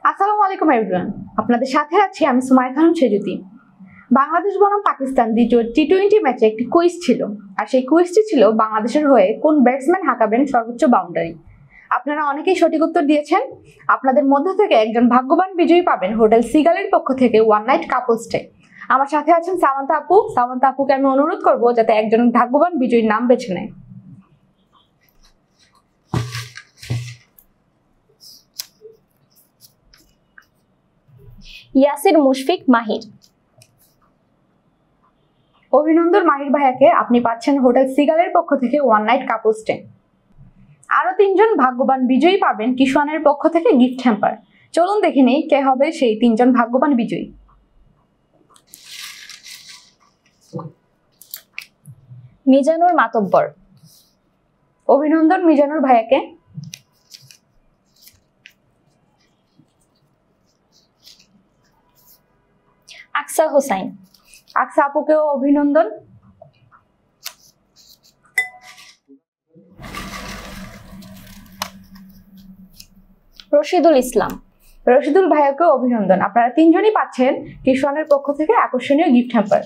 আসসালামু আলাইকুম এভরিওয়ান, আপনাদের সাথে আছি আমি সুমাইয়া খানম সেজুতি। বাংলাদেশ বনাম পাকিস্তান দ্বিতীয় টি-20 ম্যাচে একটি কুইজ ছিল, আর সেই কুইজটি ছিল বাংলাদেশের হয়ে কোন ব্যাটসম্যান হাঁকাবেন সর্বোচ্চ বাউন্ডারি। আপনারা অনেকেই সঠিক উত্তর দিয়েছেন। আপনাদের মধ্য থেকে একজন ভাগ্যবান বিজয়ী পাবেন হোটেল সিগালের পক্ষ থেকে ওয়ান নাইট কাপল স্টে। আমার সাথে আছেন সামান্তা আপু। সামান্তা আপুকে আমি অনুরোধ করবো যাতে একজন ভাগ্যবান বিজয়ীর নাম বেছে নেয়। ইয়াসির মুশফিক মাহির। অভিনন্দন মাহির ভাইয়াকে, আপনি পাচ্ছেন হোটেল সিগালের পক্ষ থেকে ওয়ান নাইট কাপল স্টে। আরো তিনজন ভাগ্যবান বিজয়ী পাবেন কিশোয়ানের পক্ষ থেকে গিফট হ্যাম্পার। চলুন দেখে নেই কে হবে সেই তিনজন ভাগ্যবান বিজয়ী। মিজানুর মাতব্বর। অভিনন্দন মিজানুর ভাইয়াকে। আকসা হোসাইন। আকসা আপুকেও অভিনন্দন। রশিদুল ইসলাম। রশিদুল ভাইয়াকেও অভিনন্দন। আপনারা তিনজনই পাচ্ছেন কিশোয়ানের পক্ষ থেকে আকর্ষণীয় গিফট হ্যাম্পার।